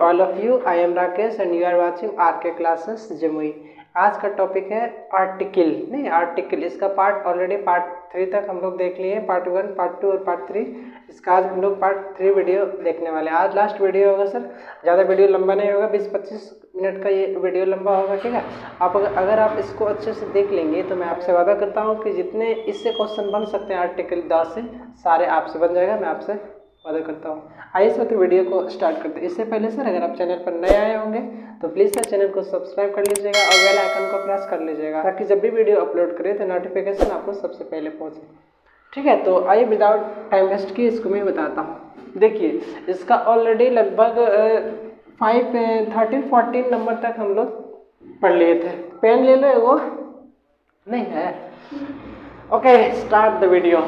All of you, I am Rakesh and you are watching R K classes Jamui. आज का topic है article. नहीं, article इसका पार्ट ऑलरेडी पार्ट 3 तक हम लोग देख लिए, पार्ट 1, पार्ट 2 और पार्ट 3। इसका आज हम लोग पार्ट 3 वीडियो देखने वाले हैं। आज लास्ट वीडियो होगा सर, ज़्यादा वीडियो लंबा नहीं होगा, 20-25 मिनट का ये वीडियो लंबा होगा, ठीक है। आप अगर आप इसको अच्छे से देख लेंगे तो मैं आपसे वादा करता हूँ कि जितने इससे क्वेश्चन बन सकते हैं आर्टिकल 10 से, सारे आपसे बन जाएगा, मैं आपसे वादा करता हूँ। आइए सर, तो वीडियो को स्टार्ट करते हैं। इससे पहले सर, अगर आप चैनल पर नए आए होंगे तो प्लीज़ सर चैनल को सब्सक्राइब कर लीजिएगा और बेल आइकन को प्रेस कर लीजिएगा, ताकि जब भी वीडियो अपलोड करें तो नोटिफिकेशन आपको सबसे पहले पहुँचे, ठीक है। तो आइए विदाउट टाइम वेस्ट किए इसको मैं बताता हूँ। देखिए, इसका ऑलरेडी लगभग 13-14 नंबर तक हम लोग पढ़ लिए थे। पेन ले लो, एगो नहीं है। Okay, start the video.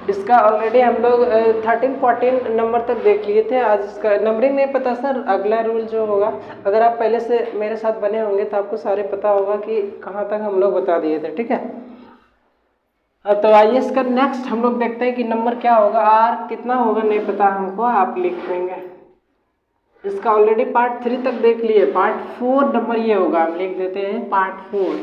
इसका ऑलरेडी हम लोग 13-14 नंबर तक देख लिए थे। आज इसका नंबरिंग नहीं पता सर, अगला रूल जो होगा, अगर आप पहले से मेरे साथ बने होंगे तो आपको सारे पता होगा कि कहाँ तक हम लोग बता दिए थे, ठीक है। तो आइए इसका नेक्स्ट हम लोग देखते हैं कि नंबर क्या होगा। आर कितना होगा नहीं पता हमको, आप लिख लेंगे। इसका ऑलरेडी पार्ट 3 तक देख लिए, पार्ट 4 नंबर ये होगा, हम लिख देते हैं पार्ट 4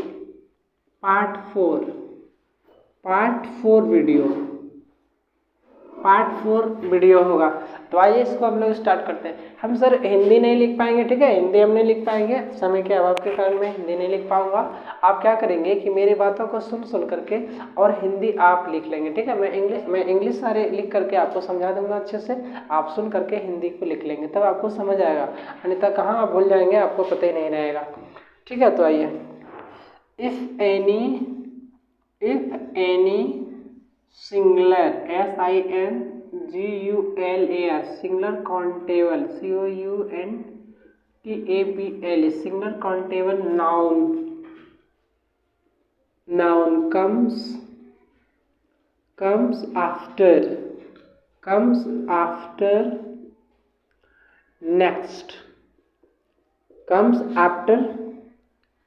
वीडियो होगा। तो आइए इसको हम लोग स्टार्ट करते हैं। हम सर हिंदी नहीं लिख पाएंगे, ठीक है, हिंदी हम नहीं लिख पाएंगे, समय के अभाव के कारण मैं हिंदी नहीं लिख पाऊंगा। आप क्या करेंगे कि मेरी बातों को सुन करके और हिंदी आप लिख लेंगे, ठीक है। मैं इंग्लिश सारे लिख करके आपको समझा दूंगा अच्छे से, आप सुन करके हिंदी को लिख लेंगे, तब आपको समझ आएगा। अन्यथा कहाँ आप भूल जाएंगे, आपको पता ही नहीं रहेगा, ठीक है। तो आइए, if any singular SINGULAR singular countable COUNTABL singular countable noun comes after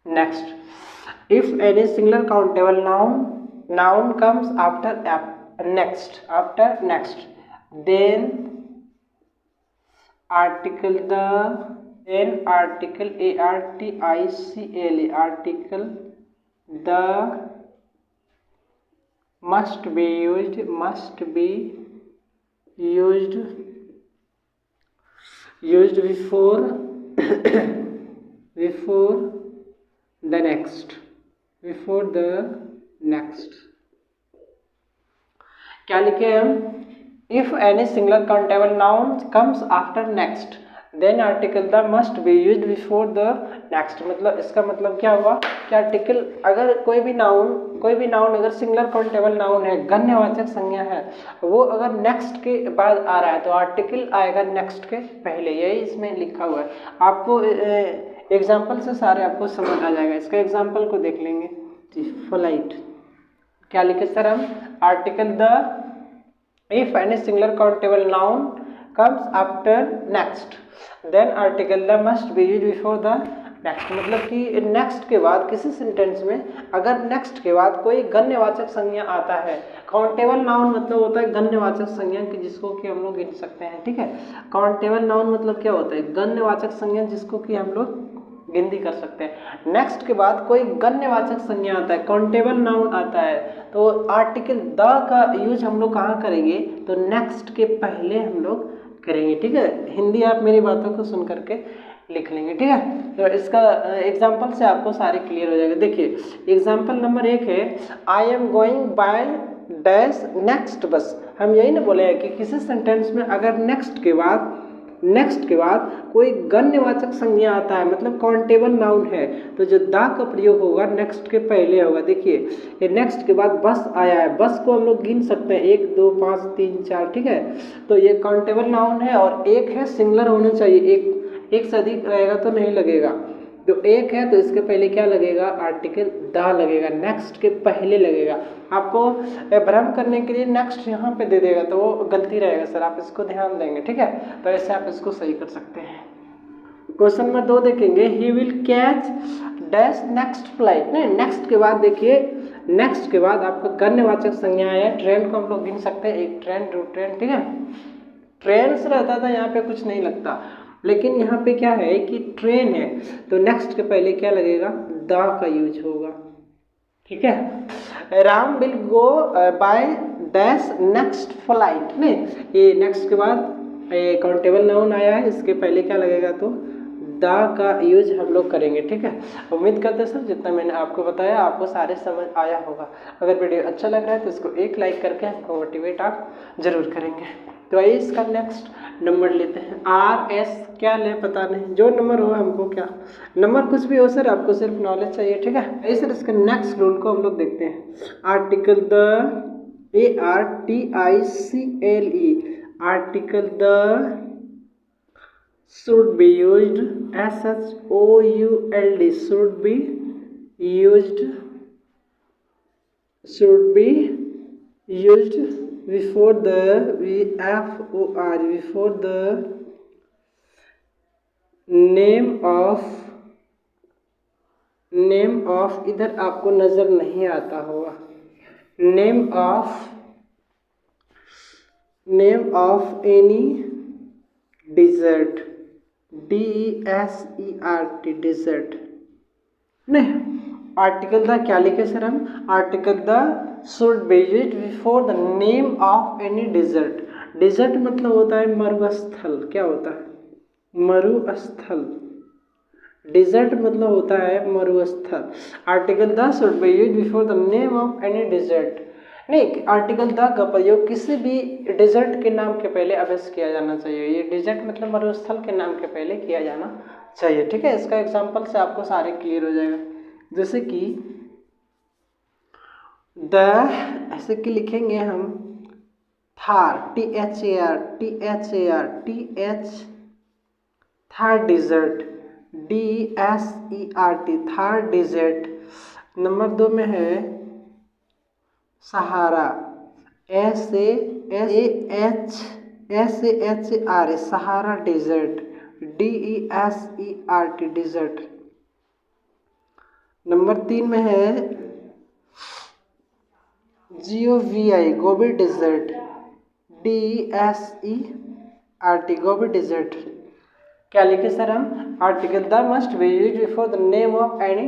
next. If any singular countable noun comes after next, then article article the must be used before the next। क्या लिखे हम? If any singular countable noun comes after next, then article the must be used before the next. मतलब इसका मतलब क्या हुआ कि article, अगर कोई भी नाउन अगर सिंगुलर काउंटेबल नाउन है, गण्यवाचक संज्ञा है, वो अगर नेक्स्ट के बाद आ रहा है तो आर्टिकल आएगा नेक्स्ट के पहले, यही इसमें लिखा हुआ है। आपको एग्जाम्पल से सारे आपको समझ आ जाएगा। इसका एग्जाम्पल को देख लेंगे। फ्लाइट क्या लिखे सर हम? Article the if any singular countable noun comes after next, then article the must be used before the next. मतलब कि नेक्स्ट के बाद किसी सेंटेंस में अगर नेक्स्ट के बाद कोई गण्यवाचक संज्ञा आता है, काउंटेबल नाउन मतलब होता है गण्यवाचक संज्ञा कि जिसको कि हम लोग गिन सकते हैं, ठीक है। काउंटेबल नाउन मतलब क्या होता है? गण्यवाचक संज्ञा जिसको कि हम लोग गिनती कर सकते हैं। नेक्स्ट के बाद कोई गण्यवाचक संज्ञा आता है, काउंटेबल नाउन आता है, तो आर्टिकल द का यूज हम लोग कहाँ करेंगे? तो नेक्स्ट के पहले हम लोग करेंगे, ठीक है। हिंदी आप मेरी बातों को सुन करके लिख लेंगे, ठीक है। तो इसका एग्जाम्पल से आपको सारे क्लियर हो जाएगा। देखिए, एग्जाम्पल नंबर 1 है, I am going by dash next बस। हम यही ना बोले हैं कि किसी सेंटेंस में अगर नेक्स्ट के बाद कोई गण्यवाचक संज्ञा आता है, मतलब काउंटेबल नाउन है, तो जो द का प्रयोग होगा नेक्स्ट के पहले होगा। देखिए, ये नेक्स्ट के बाद बस आया है, बस को हम लोग गिन सकते हैं 1 2 5 3 4, ठीक है। तो ये काउंटेबल नाउन है और एक है, सिंगुलर होना चाहिए, एक से अधिक रहेगा तो नहीं लगेगा। तो एक है तो इसके पहले क्या लगेगा? आर्टिकल द लगेगा, नेक्स्ट के पहले लगेगा। आपको भ्रम करने के लिए नेक्स्ट यहाँ पे दे देगा तो वो गलती रहेगा सर, आप इसको ध्यान देंगे, ठीक है। तो ऐसे आप इसको सही कर सकते हैं। क्वेश्चन नंबर 2 देखेंगे, he will catch dash next flight. नहीं, नेक्स्ट के बाद देखिए, नेक्स्ट के बाद आपको गण्यवाचक संज्ञा है। ट्रेन को हम लोग गिन सकते हैं, एक ट्रेन, दो ट्रेन, ठीक है। ट्रेन से रहता था, यहाँ पे कुछ नहीं लगता। लेकिन यहाँ पे क्या है कि ट्रेन है, तो नेक्स्ट के पहले क्या लगेगा, द का यूज होगा। ठीक है, Ram will go by dash next flight. नहीं, ये नेक्स्ट के बाद काउंटेबल नाउन आया है, इसके पहले क्या लगेगा, तो द का यूज हम लोग करेंगे। ठीक है, उम्मीद करते हैं सर जितना मैंने आपको बताया आपको सारे समझ आया होगा। अगर वीडियो अच्छा लग रहा है तो इसको एक लाइक करके हमको मोटिवेट आप जरूर करेंगे। तो आइए इसका नेक्स्ट नंबर लेते हैं। आर एस क्या ले पता नहीं, जो नंबर हो हमको क्या, नंबर कुछ भी हो सर, आपको सिर्फ नॉलेज चाहिए। ठीक है, आइए सर इसका नेक्स्ट रूल को हम लोग देखते हैं। Article the, ARTICLE, article the should be used, SHOULD, should be used before the VFOR, before the name of, इधर आपको नजर नहीं आता होगा, name of any desert, DESERT, desert। नहीं, आर्टिकल द क्या लिखे सर हम, article the should be used before the name of any desert. Desert मतलब होता है मरुस्थल, क्या होता है, मरुस्थल। डिजर्ट मतलब होता है मरुस्थल। Article the should be used before the name of any desert. नहीं, आर्टिकल द का प्रयोग किसी भी डिजर्ट के नाम के पहले अवश्य किया जाना चाहिए। ये डिजर्ट मतलब मरुस्थल के नाम के पहले किया जाना चाहिए। ठीक है, इसका एग्जांपल से आपको सारे क्लियर हो जाएगा। जैसे कि द, ऐसे कि लिखेंगे हम Thar, THAR, Thar desert, DESERT, Thar desert. नंबर 2 में है Sahara, SAHAR, Sahara desert, DESERT, desert. नंबर 3 में है GOVI, Gobi desert, DESERT, Gobi desert. क्या लिखे सर हम, article the must be used before the name of any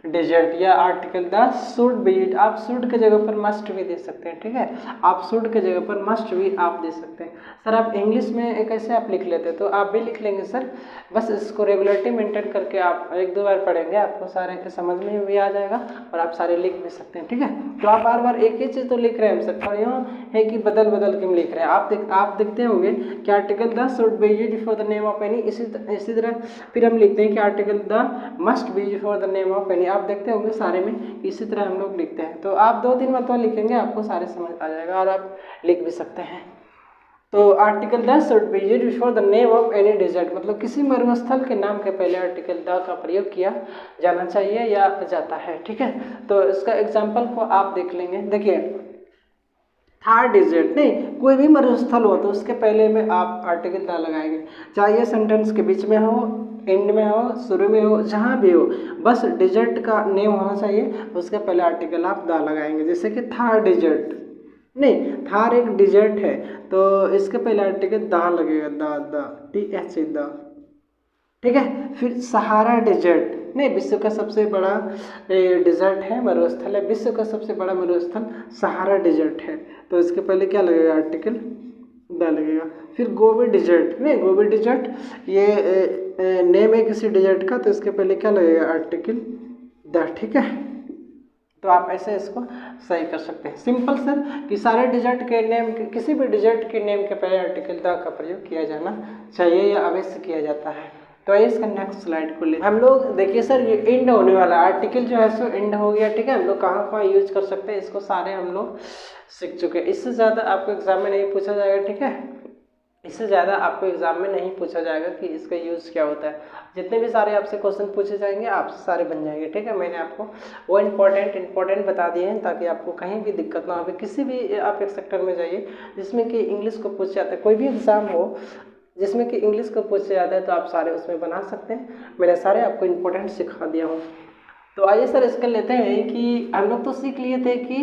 desert, या article the should be used. आप शुड के जगह पर मस्ट भी दे सकते हैं। ठीक है, आप शुड के जगह पर मस्ट भी आप दे सकते हैं। सर आप इंग्लिश में कैसे आप लिख लेते हैं, तो आप भी लिख लेंगे सर, बस इसको रेगुलरिटी मेंटेन करके आप 1-2 बार पढ़ेंगे, आपको सारे के समझ में भी आ जाएगा और आप सारे लिख भी सकते हैं। ठीक है, तो आप बार बार एक ही चीज़ तो लिख रहे हैं सर, और यूँ है कि बदल बदल के लिख रहे हैं। आप देखते होंगे कि article the should be used before the name of any, इसी तरह फिर हम लिखते हैं कि article the must B before the name of any. आप देखते होंगे सारे में इसी तरह हम लोग लिखते हैं। तो आप 2-3 मतलब लिखेंगे, आपको सारे समझ आ जाएगा और आप लिख भी सकते हैं। तो article the should be used before the name of any desert, मतलब किसी मरुस्थल के नाम के पहले आर्टिकल द का प्रयोग किया जाना चाहिए या जाता है। ठीक है, तो इसका एग्जाम्पल को आप देख लेंगे। देखिए थार डिजर्ट, नहीं कोई भी मरुस्थल हो तो उसके पहले में आप आर्टिकल द लगाएंगे, चाहे ये सेंटेंस के बीच में हो, एंड में हो, शुरू में हो, जहाँ भी हो, बस डिजर्ट का नेम होना चाहिए, उसके पहले आर्टिकल आप द लगाएंगे। जैसे कि थार डिजर्ट, नहीं थार एक डिजर्ट है तो इसके पहले आर्टिकल द लगेगा, द TH द। ठीक है, फिर सहारा डिजर्ट, नहीं विश्व का सबसे बड़ा डिजर्ट है, मरुस्थल है, विश्व का सबसे बड़ा मरुस्थल सहारा डिजर्ट है, तो इसके पहले क्या लगेगा, आर्टिकल द लगेगा। फिर गोबी डिजर्ट, नहीं गोबी डिजर्ट ये नेम है किसी डिजर्ट का, तो इसके पहले क्या लगेगा, आर्टिकल द। ठीक है, तो आप ऐसे इसको सही कर सकते हैं। सिंपल सर कि सारे डिजर्ट के नेम, किसी भी डिजर्ट के नेम के पहले आर्टिकल द का प्रयोग किया जाना चाहिए या अवश्य किया जाता है। तो आइए इसका नेक्स्ट स्लाइड को ले हम लोग। देखिए सर ये एंड होने वाला आर्टिकल जो है सो एंड हो गया। ठीक है, हम लोग कहाँ कहाँ यूज कर सकते हैं इसको सारे हम लोग सीख चुके हैं। इससे ज़्यादा आपको एग्जाम में नहीं पूछा जाएगा। ठीक है, इससे ज़्यादा आपको एग्जाम में नहीं पूछा जाएगा कि इसका यूज़ क्या होता है। जितने भी सारे आपसे क्वेश्चन पूछे जाएंगे आप सारे बन जाएंगे। ठीक है, मैंने आपको वो इंपॉर्टेंट बता दिए हैं ताकि आपको कहीं भी दिक्कत ना हो। किसी भी आप एक सेक्टर में जाइए जिसमें कि इंग्लिश को पूछा जाता है, कोई भी एग्ज़ाम हो जिसमें कि इंग्लिश को पूछा जाता है तो आप सारे उसमें बना सकते हैं। मैंने सारे आपको इंपॉर्टेंट सिखा दिया हूँ। तो आइए सर इसका लेते हैं कि हम लोग तो सीख लिए थे कि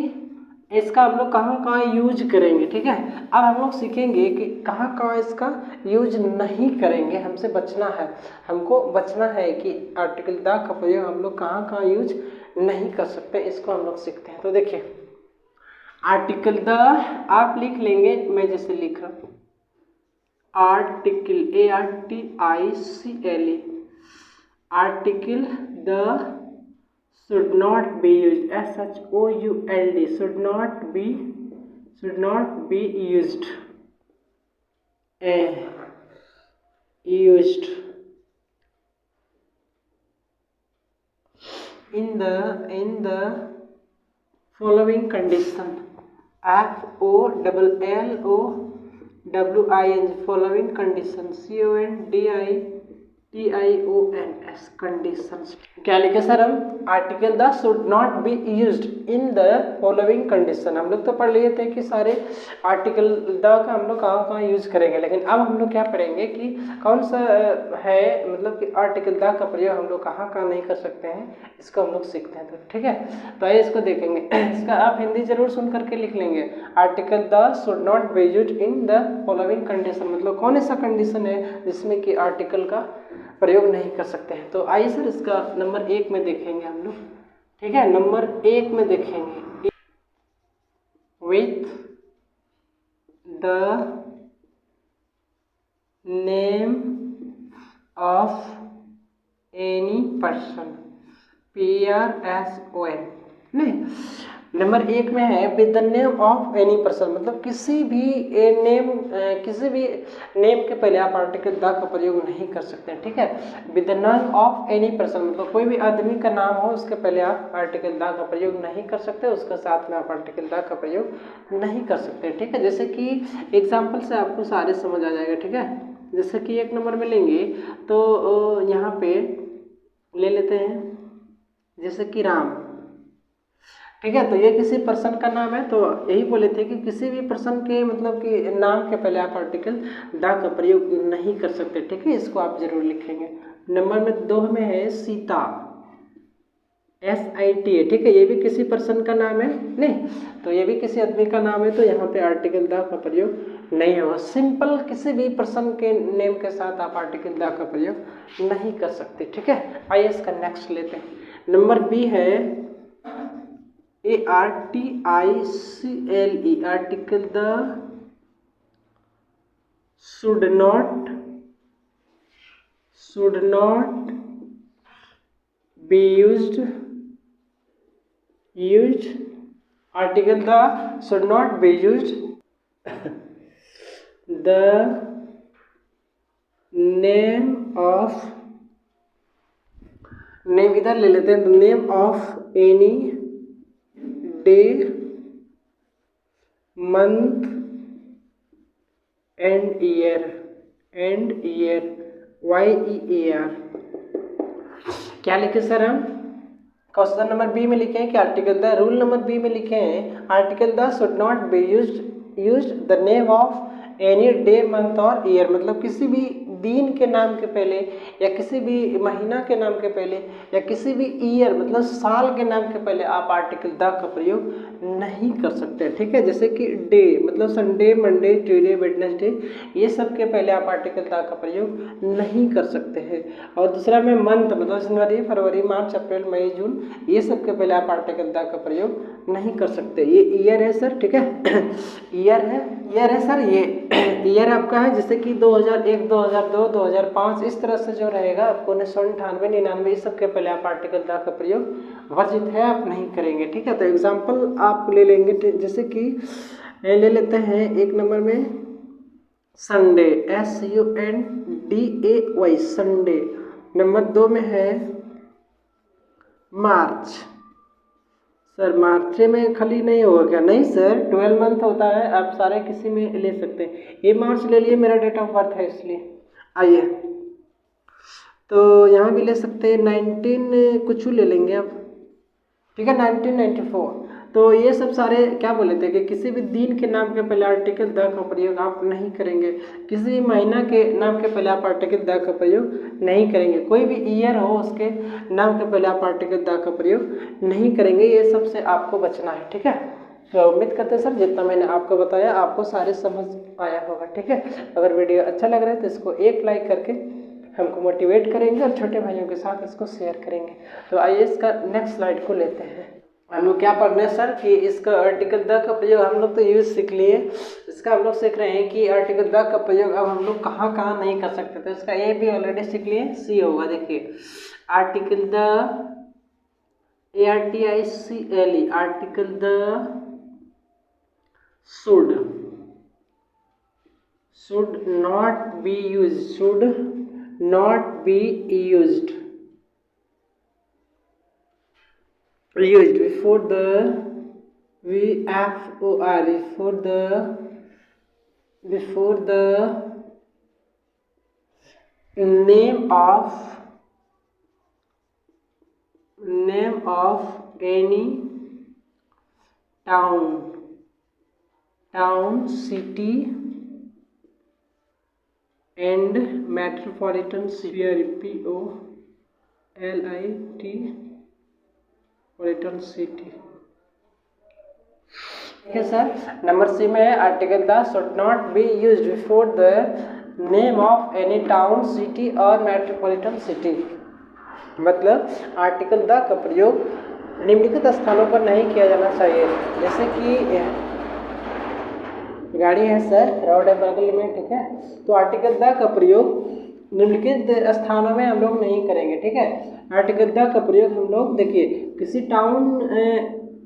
इसका हम लोग कहाँ कहाँ यूज करेंगे, ठीक है। अब हम लोग सीखेंगे कि कहाँ कहाँ इसका यूज नहीं करेंगे, हमसे बचना है, हमको बचना है कि आर्टिकल द का प्रयोग हम लोग कहाँ कहाँ यूज नहीं कर सकते, इसको हम लोग सीखते हैं। तो देखिए आर्टिकल द आप लिख लेंगे, मैं जैसे लिख रहा हूँ article ARTICLE, article the should not be used, SHOULD, should not be used, used in the following condition, FOLLOWING, following condition, CONDITIONS, conditions। क्या लिखे सर हम, article the should not be used in the following condition. हम लोग तो पढ़ लिए थे कि सारे आर्टिकल द का हम लोग कहाँ कहाँ यूज करेंगे, लेकिन अब हम लोग क्या पढ़ेंगे कि कौन सा है, मतलब कि आर्टिकल द का प्रयोग हम लोग कहाँ कहाँ नहीं कर सकते हैं, इसको हम लोग सीखते हैं। तो ठीक है, तो आइए इसको देखेंगे। इसका आप हिंदी जरूर सुन करके लिख लेंगे, article the should not be used in the following condition, मतलब कौन सा कंडीशन है जिसमें कि आर्टिकल का प्रयोग नहीं कर सकते हैं। तो आइए सर इसका नंबर 1 में देखेंगे हम लोग, ठीक है। नंबर 1 में देखेंगे with the name of any person, PRSON, नहीं, नंबर 1 में है with the name of any person, मतलब किसी भी नेम के पहले आप आर्टिकल द का प्रयोग नहीं कर सकते हैं, ठीक है। With the name of any person, मतलब कोई भी आदमी का नाम हो उसके पहले आप आर्टिकल द का प्रयोग नहीं कर सकते, उसके साथ में आप आर्टिकल द का प्रयोग नहीं कर सकते, ठीक है। जैसे कि एग्जाम्पल से आपको सारे समझ आ जाएगा, ठीक है। जैसे कि 1 नंबर में लेंगे तो यहाँ पे ले लेते हैं जैसे कि राम, ठीक है। तो ये किसी पर्सन का नाम है, तो यही बोले थे कि किसी भी पर्सन के मतलब कि नाम के पहले आप आर्टिकल द का प्रयोग नहीं कर सकते, ठीक है। इसको आप जरूर लिखेंगे। नंबर में 2 में है सीता, SITA, ठीक है। ये भी किसी पर्सन का नाम है, नहीं, तो ये भी किसी आदमी का नाम है, तो यहाँ पे आर्टिकल द का प्रयोग नहीं होगा। सिंपल किसी भी पर्सन के नेम के साथ आप आर्टिकल द का प्रयोग नहीं कर सकते, ठीक है। आइए इसका नेक्स्ट लेते हैं। नंबर B है ARTICLE, article the should not be used, article the should not be used the name इधर ले लेते हैं, the name of any day, month and year, YEAR। क्या लिखे सर हम, क्वेश्चन नंबर B में लिखे हैं कि article the, rule number B में लिखे हैं article the should not be used the name of any day, month और ईयर, मतलब किसी भी दिन के नाम के पहले या किसी भी महीना के नाम के पहले या किसी भी ईयर मतलब साल के नाम के पहले आप आर्टिकल द का प्रयोग नहीं कर सकते, ठीक है। जैसे कि डे मतलब संडे, मंडे, ट्यूसडे, वेडनेसडे, ये सब के पहले आप आर्टिकल द का प्रयोग नहीं कर सकते हैं। और दूसरा में मंथ मतलब जनवरी, फरवरी, मार्च, अप्रैल, मई, जून, ये सब के पहले आप आर्टिकल द का प्रयोग नहीं कर सकते। ये ईयर है सर, ठीक है, ईयर है सर, ये ईयर आपका है जैसे कि 2001, 2002, 2005, इस तरह से जो रहेगा आपको 1998, 99, इस सब के पहले आप आर्टिकल द का प्रयोग वर्जित है, आप नहीं करेंगे, ठीक है। तो एग्जाम्पल आप ले लेंगे, जैसे कि ले लेते हैं 1 नंबर में संडे, SUNDAY, संडे। नंबर 2 में है मार्च, सर मार्च में खाली नहीं होगा क्या, नहीं सर 12 मंथ होता है, आप सारे किसी में ले सकते हैं। ये मार्च ले लिए, मेरा डेट ऑफ बर्थ है इसलिए। आइए तो यहाँ भी ले सकते हैं, 19 कुछ ले लेंगे आप, ठीक है, 1994। तो ये सब सारे क्या बोले थे कि किसी भी दिन के नाम के पहले आर्टिकल द का प्रयोग आप नहीं करेंगे, किसी भी महीना के नाम के पहले आप आर्टिकल द का प्रयोग नहीं करेंगे, कोई भी ईयर हो उसके नाम के पहले आप आर्टिकल द का प्रयोग नहीं करेंगे। ये सब से आपको बचना है, ठीक है। तो उम्मीद करते हैं सर जितना मैंने आपको बताया आपको सारे समझ आया होगा। ठीक है, अगर वीडियो अच्छा लग रहा है तो इसको एक लाइक करके हमको मोटिवेट करेंगे और छोटे भाइयों के साथ इसको शेयर करेंगे। तो आइए इसका नेक्स्ट स्लाइड को लेते हैं। हम लोग क्या पढ़ रहे हैं सर कि इसका आर्टिकल द का प्रयोग हम लोग तो यूज सीख लिए, इसका हम लोग सीख रहे हैं कि आर्टिकल द का प्रयोग अब हम लोग कहाँ कहाँ नहीं कर सकते। तो इसका ए भी ऑलरेडी सीख लिए, सी होगा। देखिए article the ARTICLE article the should not be used, should not be used before the before the name of any town, city and metropolitan city, metropolitan city। ठीक है सर, नंबर सी में है article the should not be used before the name of any town, city और metropolitan city. मतलब article the का प्रयोग निम्नलिखित स्थानों पर नहीं किया जाना चाहिए। जैसे कि गाड़ी है सर, रोड है बगल में, ठीक है, तो आर्टिकल द का प्रयोग निम्नलिखित स्थानों में हम लोग नहीं करेंगे। ठीक है, आर्टिकल द का प्रयोग हम लोग देखिए किसी टाउन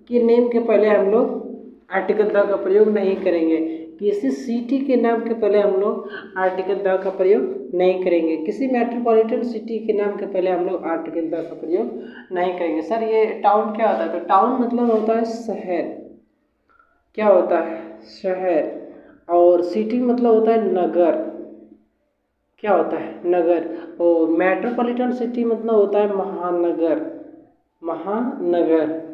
के नेम के पहले हम लोग आर्टिकल द का प्रयोग नहीं करेंगे, किसी सिटी के नाम के पहले हम लोग आर्टिकल द का प्रयोग नहीं करेंगे, किसी मेट्रोपॉलिटन सिटी के नाम के पहले हम लोग आर्टिकल द का प्रयोग नहीं करेंगे। सर ये टाउन क्या होता है? तो टाउन मतलब होता है शहर, क्या होता है? शहर। और सिटी मतलब होता है नगर, क्या होता है? नगर। और मेट्रोपॉलिटन सिटी मतलब होता है महानगर, महानगर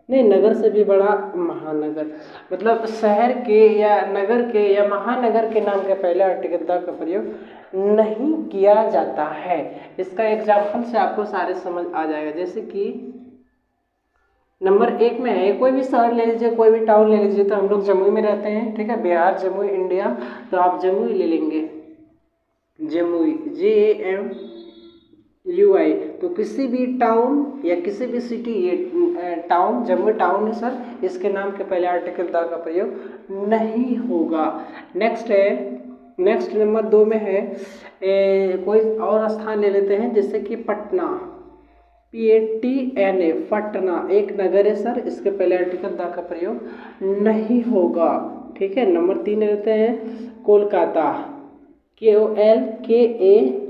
नहीं, नगर से भी बड़ा महानगर। मतलब शहर के या नगर के या महानगर के नाम के पहले आर्टिकल द का प्रयोग नहीं किया जाता है। इसका एग्जाम्पल से आपको सारे समझ आ जाएगा। जैसे कि नंबर 1 में है, कोई भी शहर ले लीजिए, कोई भी टाउन ले लीजिए। तो हम लोग जमुई में रहते हैं, ठीक है, बिहार, जमुई, इंडिया, तो आप जमुई ले लेंगे, जमुई, JAMUI। तो किसी भी टाउन या किसी भी सिटी, ये टाउन जमुई टाउन है सर, इसके नाम के पहले आर्टिकल द का प्रयोग नहीं होगा। नेक्स्ट है, नेक्स्ट नंबर 2 में है कोई और स्थान ले लेते हैं, जैसे कि पटना, PATNA, पटना एक नगर है सर, इसके पहले आर्टिकल द का प्रयोग नहीं होगा। ठीक है, नंबर 3 लेते हैं कोलकाता, KOLKATA,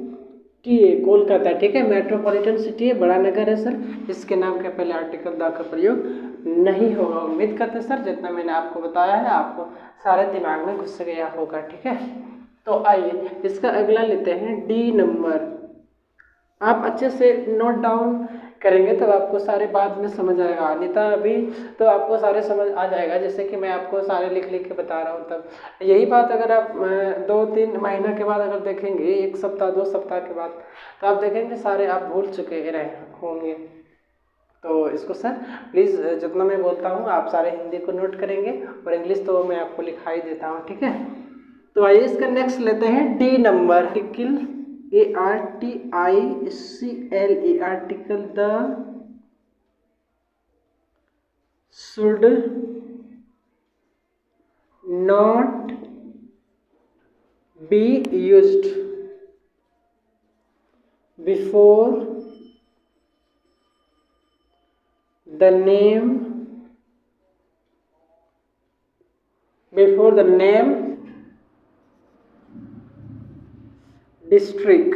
कोलकाता, ठीक है, मेट्रोपॉलिटन सिटी है, बड़ा नगर है सर, इसके नाम के पहले आर्टिकल द का प्रयोग नहीं होगा। उम्मीद करते हैं सर जितना मैंने आपको बताया है आपको सारे दिमाग में घुस गया होगा। ठीक है, तो आइए इसका अगला लेते हैं D नंबर। आप अच्छे से नोट डाउन करेंगे तब आपको सारे बाद में समझ आएगा, अन्यथा अभी तो आपको सारे समझ आ जाएगा। जैसे कि मैं आपको सारे लिख लिख के बता रहा हूँ, तब यही बात अगर आप 2-3 महीना के बाद अगर देखेंगे, 1 सप्ताह 2 सप्ताह के बाद, तो आप देखेंगे सारे आप भूल चुके रहे होंगे। तो इसको सर प्लीज़ जितना मैं बोलता हूँ आप सारे हिंदी को नोट करेंगे और इंग्लिश तो मैं आपको लिखाई देता हूँ। ठीक है, तो आइए इसका नेक्स्ट लेते हैं D number, article ARTICLE, article the should not be used before the name, district,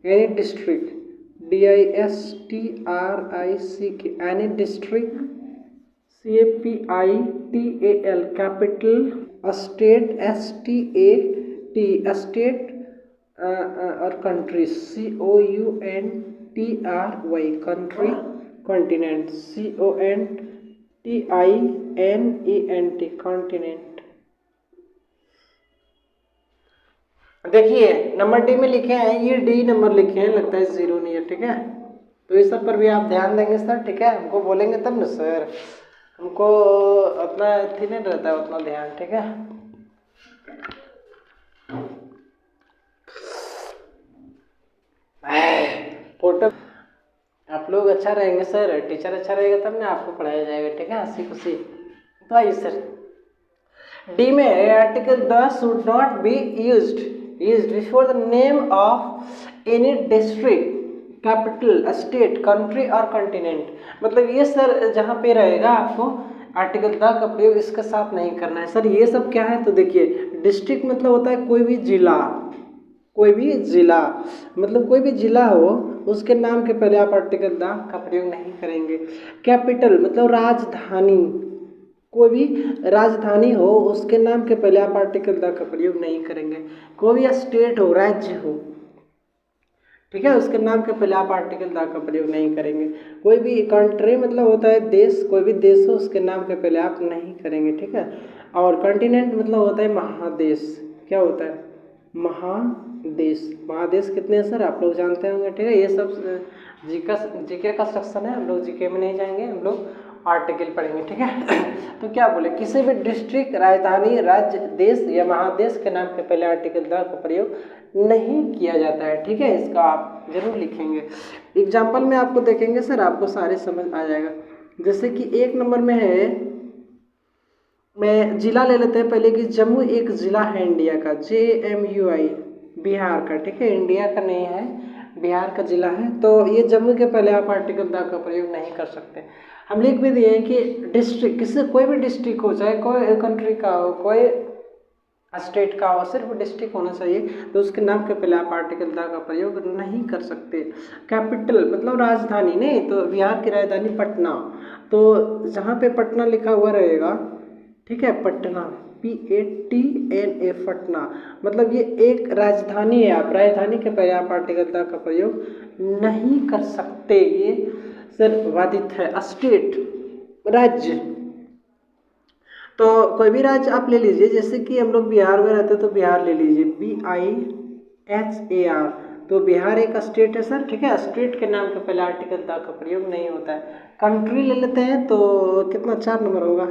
any district, DISTRICK, any district, CAPITAL, capital, state, STAT, state or country, COUNTRY, country, continent, CONTINENT, continent। देखिए number D में लिखे हैं, ये D number लिखे हैं, लगता है 0 नहीं है। ठीक है, तो इस सब पर भी आप ध्यान देंगे सर। ठीक है, हमको बोलेंगे तब ना सर, हमको उतना थी नहीं रहता है उतना ध्यान, ठीक है। फोटो आप लोग अच्छा रहेंगे सर, टीचर अच्छा रहेगा तब ना आपको पढ़ाया जाएगा, ठीक है, हंसी खुशी। तो आइए सर, डी में है article the should not be used before the name of any district, capital, state, country और कॉन्टिनेंट। मतलब ये सर जहाँ पे रहेगा आपको आर्टिकल द का प्रयोग इसके साथ नहीं करना है सर। ये सब क्या है तो देखिए, डिस्ट्रिक्ट मतलब होता है कोई भी जिला, कोई भी जिला, मतलब कोई भी जिला हो उसके नाम के पहले आप आर्टिकल द का प्रयोग नहीं करेंगे। कैपिटल मतलब राजधानी, कोई भी राजधानी हो उसके नाम के पहले आप आर्टिकल द का प्रयोग नहीं करेंगे। कोई भी स्टेट हो, राज्य हो, ठीक है, उसके नाम के पहले आप आर्टिकल द का प्रयोग नहीं करेंगे। कोई भी कंट्री मतलब होता है देश, कोई भी देश हो उसके नाम के पहले आप नहीं करेंगे, ठीक है। और कॉन्टिनेंट मतलब होता है महादेश। क्या होता है? महादेश। महादेश कितने हैं सर आप लोग जानते होंगे, ठीक है। ये सब जीके का सेक्शन है, हम लोग जीके में नहीं जाएंगे, हम लोग आर्टिकल पढ़ेंगे, ठीक है। तो क्या बोले, किसी भी डिस्ट्रिक्ट, राजधानी, राज्य, देश या महादेश के नाम के पहले आर्टिकल द का प्रयोग नहीं किया जाता है, ठीक है। इसका आप जरूर लिखेंगे। एग्जाम्पल में आपको देखेंगे सर, आपको सारे समझ आ जाएगा। जैसे कि एक नंबर में है, मैं जिला ले लेते हैं पहले कि जम्मू एक जिला है इंडिया का, JMUI, बिहार का, ठीक है, इंडिया का नहीं है, बिहार का जिला है। तो ये जम्मू के पहले आप आर्टिकल द का प्रयोग नहीं कर सकते। हम लिख भी दिए कि डिस्ट्रिक्ट, किसी कोई भी डिस्ट्रिक्ट हो, चाहे कोई कंट्री का हो, कोई स्टेट का हो, सिर्फ डिस्ट्रिक्ट होना चाहिए, तो उसके नाम के पहले आप आर्टिकल द का प्रयोग नहीं कर सकते। कैपिटल मतलब राजधानी, नहीं तो बिहार की राजधानी पटना, तो जहाँ पे पटना लिखा हुआ रहेगा, ठीक है, पटना, PATNA, पटना, मतलब ये एक राजधानी है। आप राजधानी के पहले आप आर्टिकल द का प्रयोग नहीं कर सकते, ये सर बाधित है। स्टेट, राज्य, तो कोई भी राज्य आप ले लीजिए, जैसे कि हम लोग बिहार में रहते हैं तो बिहार ले लीजिए, BIHAR, तो बिहार एक स्टेट है सर, ठीक है। स्टेट के नाम के पहले आर्टिकल द का प्रयोग नहीं होता है। कंट्री ले लेते हैं तो कितना, 4 नंबर होगा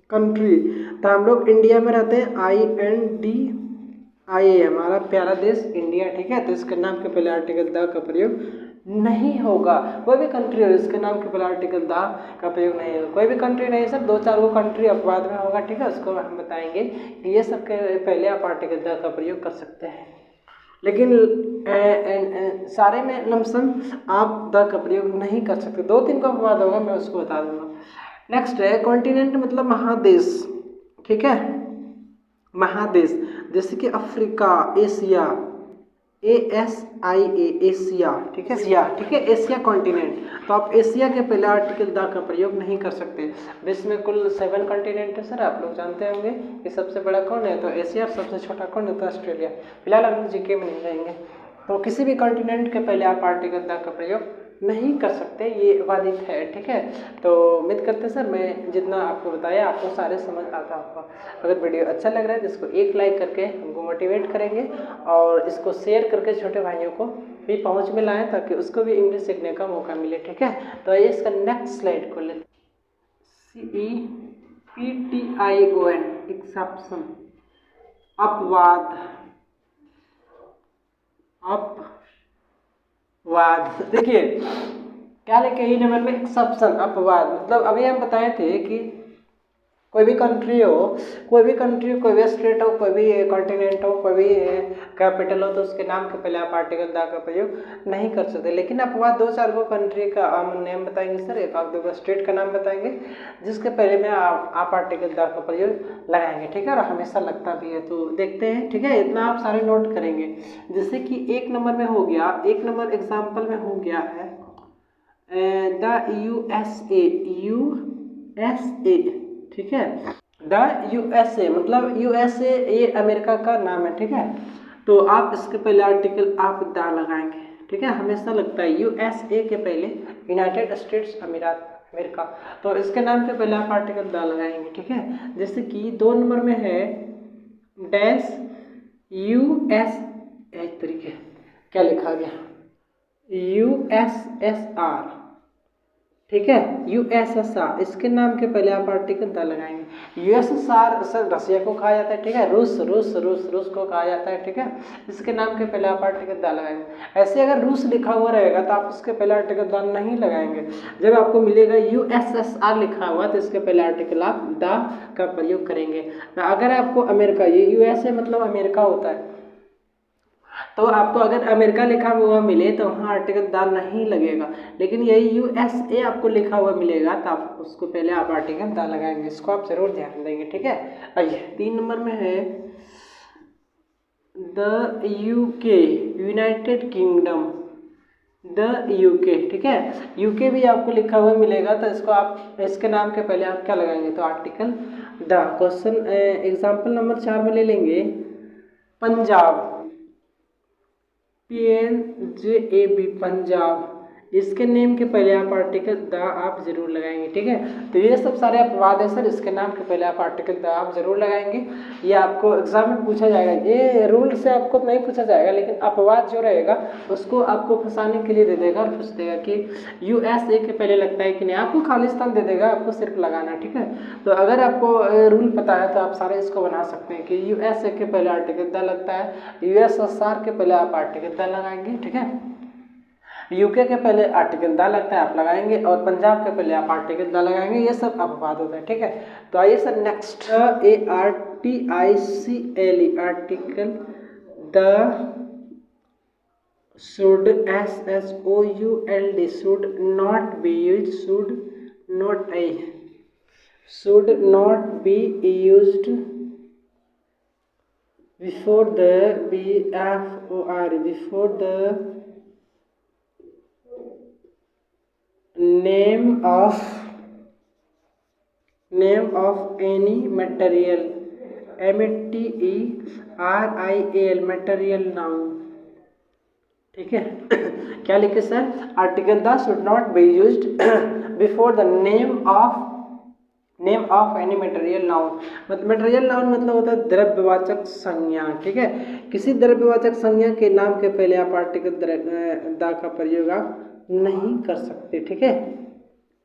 कंट्री, तो हम लोग इंडिया में रहते हैं, INDIA, हमारा प्यारा देश इंडिया, ठीक है, तो इसके नाम के पहले आर्टिकल द का प्रयोग नहीं होगा। कोई भी कंट्री हो इसके नाम के पहले आर्टिकल द का प्रयोग नहीं होगा। कोई भी कंट्री नहीं सर, 2-4 गो कंट्री अपवाद में होगा, ठीक है, उसको हम बताएंगे कि ये सब के पहले आप आर्टिकल द का प्रयोग कर सकते हैं, लेकिन सारे में लमसम आप द का प्रयोग नहीं कर सकते। 2-3 का अपवाद होगा, मैं उसको बता दूंगा। नेक्स्ट है कॉन्टिनेंट मतलब महादेश, ठीक है, महादेश, जैसे कि अफ्रीका, एशिया, ASIA, एशिया, ठीक है, एशिया, ठीक है, एशिया कॉन्टिनेंट, तो आप एशिया के पहले आर्टिकल द का प्रयोग नहीं कर सकते। विश्व में कुल 7 कॉन्टिनेंट है सर, आप लोग जानते होंगे कि सबसे बड़ा कौन है तो एशिया, सबसे छोटा कौन है तो ऑस्ट्रेलिया। फिलहाल हम लोग जीके में नहीं जाएंगे। तो किसी भी कॉन्टिनेंट के पहले आप आर्टिकल द का प्रयोग नहीं कर सकते, ये बाधित है, ठीक है। तो उम्मीद करते हैं सर मैं जितना आपको बताया आपको सारे समझ आता होगा। अगर वीडियो अच्छा लग रहा है तो इसको एक लाइक करके हमको मोटिवेट करेंगे, और इसको शेयर करके छोटे भाइयों को भी पहुंच में लाएं ताकि उसको भी इंग्लिश सीखने का मौका मिले, ठीक है। तो ये इसका नेक्स्ट स्लाइड को लेते, CEPTION, एक्सेप्शन, अपवाद, अपवाद, देखिए क्या लिखे ई नंबर में, एक्सेप्शन, अपवाद, मतलब अभी हम बताए थे कि कोई भी कंट्री हो, कोई भी स्टेट हो, कोई भी कॉन्टिनेंट हो, कोई भी कैपिटल हो, तो उसके नाम के पहले आप आर्टिकल द का प्रयोग नहीं कर सकते। लेकिन अपवाद 2-4 गो कंट्री का नेम बताएंगे सर, 1-2 गो स्टेट का नाम बताएंगे जिसके पहले में आप आर्टिकल द का प्रयोग लगाएंगे, ठीक है, और हमेशा लगता भी है। तो देखते हैं, ठीक है, इतना आप सारे नोट करेंगे। जैसे कि 1 नंबर में हो गया, 1 नंबर एग्जाम्पल में हो गया है द USA, ठीक है, द USA मतलब USA ये अमेरिका का नाम है, ठीक है। तो आप इसके पहले आर्टिकल आप द लगाएंगे, ठीक है, हमेशा लगता है USA के पहले यूनाइटेड स्टेट्स अमेरिका, तो इसके नाम के पहले आप आर्टिकल द लगाएंगे, ठीक है। जैसे कि 2 नंबर में है डैश US, एक तरीके क्या लिखा गया, USSR, ठीक है। यूएसएसआर, इसके नाम के पहले आप आर्टिकल द लगाएंगे। यूएसएसआर सर रसिया को कहा जाता है, ठीक है। रूस रूस रूस रूस को कहा जाता है, ठीक है। इसके नाम के पहले आप आर्टिकल द लगाएंगे। ऐसे अगर रूस लिखा हुआ रहेगा तो आप उसके पहले आर्टिकल द नहीं लगाएंगे। जब आपको मिलेगा यूएसएसआर लिखा हुआ तो इसके पहले आर्टिकल आप द का प्रयोग करेंगे। अगर आपको अमेरिका, ये यूएसए मतलब अमेरिका होता है, तो आपको अगर अमेरिका लिखा हुआ मिले तो वहाँ आर्टिकल द नहीं लगेगा। लेकिन यही यूएसए आपको लिखा हुआ मिलेगा तो आप उसको पहले आप आर्टिकल द लगाएंगे। इसको आप जरूर ध्यान देंगे, ठीक है। आइए 3 नंबर में है the UK, United kingdom, the UK, ठीक है। यूके भी आपको लिखा हुआ मिलेगा तो इसको आप, इसके नाम के पहले आप क्या लगाएंगे, तो article the. Question example number 4 में ले लेंगे पंजाब, PNJAB, पंजाब, इसके नेम के पहले आप आर्टिकल द आप जरूर लगाएंगे, ठीक है। तो ये सब सारे अपवाद है सर, इसके नाम के पहले आप आर्टिकल द आप जरूर लगाएंगे। ये आपको एग्जाम में पूछा जाएगा, ये रूल से आपको नहीं पूछा जाएगा, लेकिन अपवाद जो रहेगा उसको आपको फंसाने के लिए दे देगा और पूछ देगा कि यूएसए के पहले लगता है कि नहीं। आपको खालिस्तान दे देगा, आपको सिर्फ लगाना, ठीक है। तो अगर आपको रूल पता है तो आप सारे इसको बना सकते हैं कि यूएसए के पहले आर्टिकल द लगता है, यूएसएसआर के पहले आप आर्टिकल द लगाएंगे, ठीक है। यूके के पहले आर्टिकल द लगता है, आप लगाएंगे, और पंजाब के पहले आप आर्टिकल द लगाएंगे। ये सब अपवाद होता है, ठीक है। तो आइए sir next, ARTICLE, article the should, SHOULD, should not be used, should not be used before the before the name of any material, MATERIAL, material noun, ठीक है। क्या लिखे sir, article the should not be used before the name of any material noun. Material noun मतलब होता है द्रव्यवाचक संज्ञा, ठीक है। किसी द्रव्यवाचक संज्ञा के नाम के पहले आप आर्टिकल द का प्रयोग आप नहीं कर सकते, ठीक है।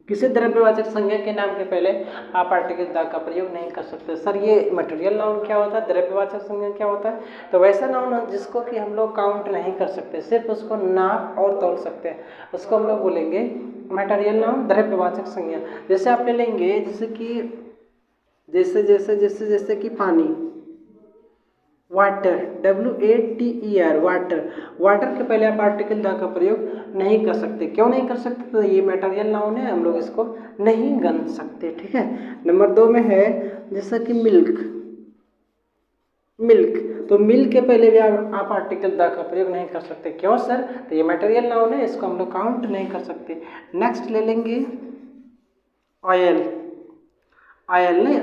किसी द्रव्यवाचक संज्ञा के नाम के पहले आप आर्टिकल द का प्रयोग नहीं कर सकते। सर ये मटेरियल नाउन क्या होता है, द्रव्यवाचक संज्ञा क्या होता है, तो वैसा नाउन जिसको कि हम लोग काउंट नहीं कर सकते, सिर्फ उसको नाप और तोल सकते हैं, उसको हम लोग बोलेंगे मटेरियल नाउन, द्रव्यवाचक संज्ञा। जैसे आप ले लेंगे, जैसे कि पानी, वाटर, WATER, वाटर के पहले आप आर्टिकल द का प्रयोग नहीं कर सकते। क्यों नहीं कर सकते, तो ये मटेरियल नाउन है, हम लोग इसको नहीं गन सकते, ठीक है। नंबर 2 में है जैसा कि मिल्क, तो मिल्क के पहले भी आप आर्टिकल द का प्रयोग नहीं कर सकते। क्यों सर, तो ये मटेरियल नाउन है, इसको हम लोग काउंट नहीं कर सकते। नेक्स्ट ले लेंगे ऑयल,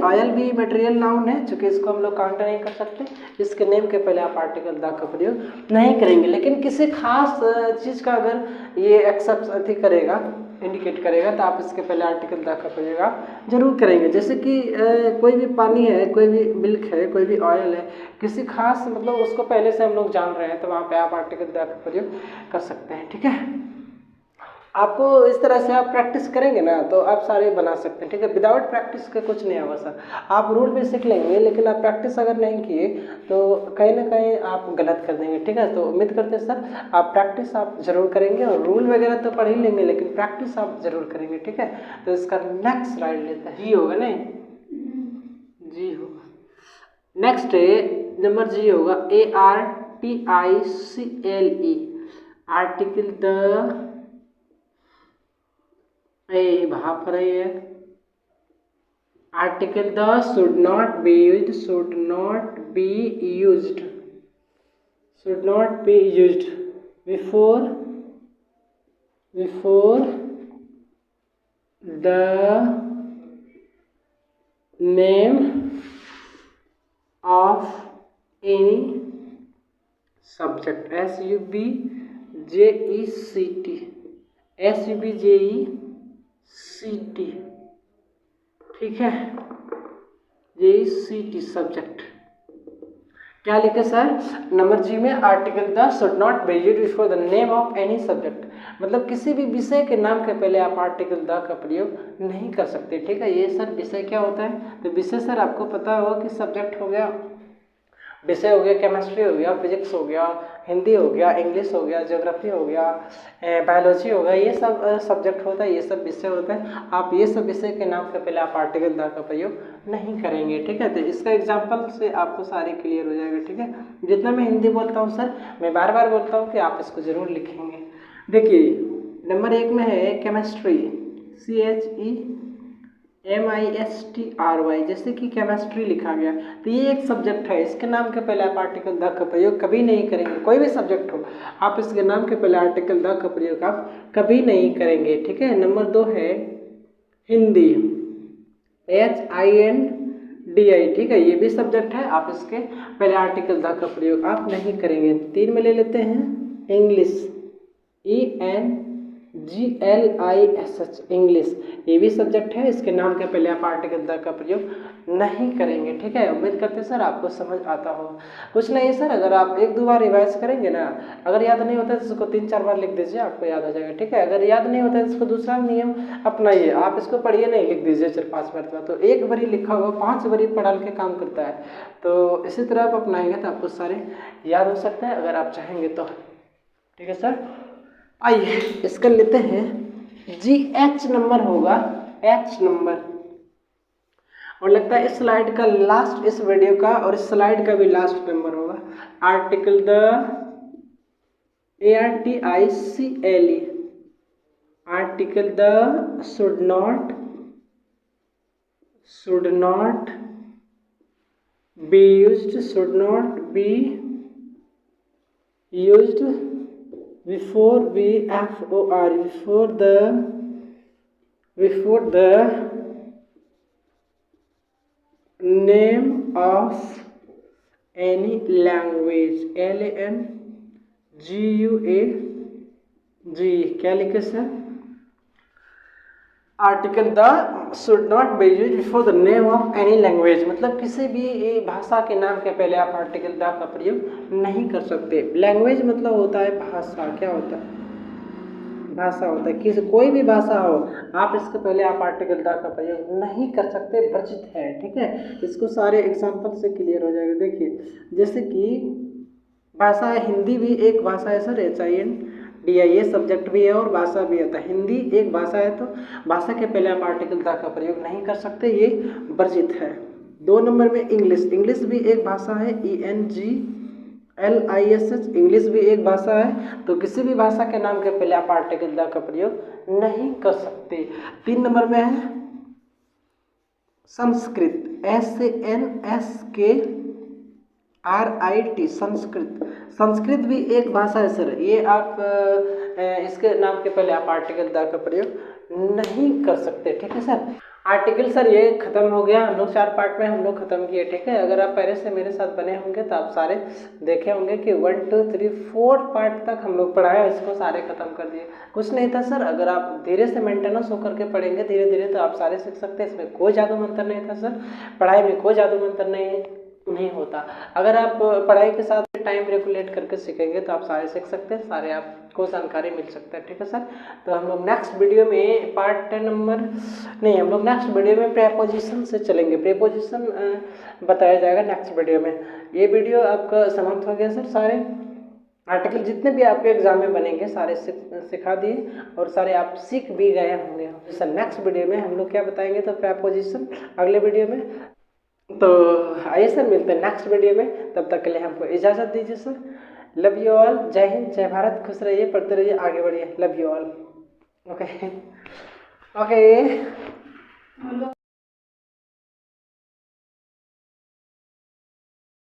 ऑयल भी मटेरियल नाउन है, चूंकि इसको हम लोग काउंट नहीं कर सकते, इसके नेम के पहले आप आर्टिकल द का प्रयोग नहीं करेंगे। लेकिन किसी खास चीज़ का अगर ये एक्सेप्ट करेगा, इंडिकेट करेगा, तो आप इसके पहले आर्टिकल द का प्रयोग आप जरूर करेंगे। जैसे कि कोई भी पानी है, कोई भी मिल्क है, कोई भी ऑयल है, किसी खास मतलब उसको पहले से हम लोग जान रहे हैं, तो वहाँ पे आप आर्टिकल द का प्रयोग कर सकते हैं, ठीक है। आपको इस तरह से आप प्रैक्टिस करेंगे ना तो आप सारे बना सकते हैं, ठीक है। विदाउट प्रैक्टिस के कुछ नहीं होगा सर। आप रूल भी सीख लेंगे, लेकिन आप प्रैक्टिस अगर नहीं किए तो कहीं ना कहीं आप गलत कर देंगे, ठीक है। तो उम्मीद करते हैं सर आप प्रैक्टिस आप जरूर करेंगे, और रूल वगैरह तो पढ़ ही लेंगे, लेकिन प्रैक्टिस आप जरूर करेंगे, ठीक है। तो इसका नेक्स्ट राइट लेते हैं, जी होगा नहीं, जी होगा। नेक्स्ट नंबर जी होगा, ARTICLE, आर्टिकल द वहाँ पर है article the should not be used before the name of any subject, SUBJECT, ठीक है, JECT सब्जेक्ट। क्या लिखे सर, नंबर जी में article the should not be used before the name of any subject, मतलब किसी भी विषय के नाम के पहले आप आर्टिकल द का प्रयोग नहीं कर सकते। ठीक है, ये सर विषय क्या होता है? तो विषय सर आपको पता होगा कि सब्जेक्ट हो गया, विषय हो गया, केमिस्ट्री हो गया, फिजिक्स हो गया, हिंदी हो गया, इंग्लिश हो गया, ज्योग्राफी हो गया, बायोलॉजी हो गया, ये सब सब्जेक्ट होता है, ये सब विषय होता है। आप ये सब विषय के नाम के पहले आप आर्टिकल द का प्रयोग नहीं करेंगे। ठीक है, तो इसका एग्जाम्पल से आपको सारे क्लियर हो जाएगा। ठीक है, जितना मैं हिंदी बोलता हूँ सर, मैं बार बार बोलता हूँ कि आप इसको जरूर लिखेंगे। देखिए नंबर 1 में है केमिस्ट्री, CHEMISTRY, जैसे कि केमिस्ट्री लिखा गया, तो ये एक सब्जेक्ट है, इसके नाम के पहले आप आर्टिकल द का प्रयोग कभी नहीं करेंगे। कोई भी सब्जेक्ट हो, आप इसके नाम के पहले आर्टिकल द का प्रयोग आप कभी नहीं करेंगे। ठीक है, नंबर 2 है हिंदी, HINDI। ठीक है, ये भी सब्जेक्ट है, आप इसके पहले आर्टिकल द का प्रयोग आप नहीं करेंगे। 3 में ले लेते हैं इंग्लिश, ENGLISH, इंग्लिश, ये भी सब्जेक्ट है, इसके नाम के पहले आप आर्टिकल द का प्रयोग नहीं करेंगे। ठीक है, उम्मीद करते हैं सर आपको समझ आता हो। कुछ नहीं सर, अगर आप 1-2 बार रिवाइज करेंगे ना, अगर याद नहीं होता है तो इसको 3-4 बार लिख दीजिए, आपको याद हो जाएगा। ठीक है, अगर याद नहीं होता है तो इसको दूसरा नियम अपनाइए, आप इसको पढ़िए नहीं, लिख दीजिए 4-5 मरतबा, तो 1 बारी लिखा हुआ 5 बारी पढ़ के काम करता है। तो इसी तरह आप अपनाएंगे तो आपको सारे याद हो सकते हैं, अगर आप चाहेंगे तो। ठीक है सर, आइए इसका लेते हैं GH नंबर होगा, H नंबर, और लगता है इस स्लाइड का लास्ट, इस वीडियो का और इस स्लाइड का भी लास्ट नंबर होगा। Article the, ARTICLE, article the should not be used before the name of any language, LANGUAGE। क्या लिखे sir? Article the should not be use before the name of any language, मतलब किसी भी भाषा के नाम के पहले आप आर्टिकल द का प्रयोग नहीं कर सकते। लैंग्वेज मतलब होता है भाषा, क्या होता है? भाषा होता है, किसी कोई भी भाषा हो, आप इसके पहले आप आर्टिकल द का प्रयोग नहीं कर सकते, वर्जित है। ठीक है, इसको सारे एग्जाम्पल से क्लियर हो जाएगा। देखिए जैसे कि भाषा है, हिंदी भी एक भाषा है सर, HINDI, ये सब्जेक्ट भी है और भाषा भी है। हिंदी एक भाषा है, तो भाषा के पहले आप आर्टिकल द का प्रयोग नहीं कर सकते, ये वर्जित है। 2 नंबर में इंग्लिश, इंग्लिश भी एक भाषा है, ENGLISH, इंग्लिश भी एक भाषा है, तो किसी भी भाषा के नाम के पहले आप आर्टिकल द का प्रयोग नहीं कर सकते। 3 नंबर में है संस्कृत, SANSKRIT, संस्कृत, संस्कृत भी एक भाषा है सर, ये आप इसके नाम के पहले आप आर्टिकल द का प्रयोग नहीं कर सकते। ठीक है सर, आर्टिकल सर ये खत्म हो गया, हम लोग 4 पार्ट में हम लोग खत्म किए। ठीक है, अगर आप पहले से मेरे साथ बने होंगे तो आप सारे देखे होंगे कि 1 2 3 4 पार्ट तक हम लोग पढ़ाए, इसको सारे खत्म कर दिए। कुछ नहीं था सर, अगर आप धीरे से मेंटेनेंस होकर के पढ़ेंगे धीरे धीरे तो आप सारे सीख सकते हैं, इसमें कोई जादू मंत्र नहीं था सर, पढ़ाई में कोई जादू मंत्र नहीं होता। अगर आप पढ़ाई के साथ टाइम रेगुलेट करके सीखेंगे तो आप सारे सीख सकते हैं, सारे आपको जानकारी मिल सकता है। ठीक है सर, तो हम लोग नेक्स्ट वीडियो में पार्ट नंबर नहीं, हम लोग नेक्स्ट वीडियो में प्रेपोजिशन से चलेंगे, प्रेपोजिशन बताया जाएगा नेक्स्ट वीडियो में। ये वीडियो आपका समाप्त हो गया सर, सारे आर्टिकल जितने भी आपके एग्जाम में बनेंगे सारे सिखा दिए और सारे आप सीख भी गए होंगे। सर नेक्स्ट वीडियो में हम लोग क्या बताएंगे, तो प्रेपोजिशन अगले वीडियो में। तो आइए सर मिलते हैं नेक्स्ट वीडियो में, तब तक के लिए हमको इजाज़त दीजिए सर। लव यू ऑल, जय हिंद, जय भारत, खुश रहिए, पढ़ते रहिए, आगे बढ़िए, लव यू ऑल। ओके।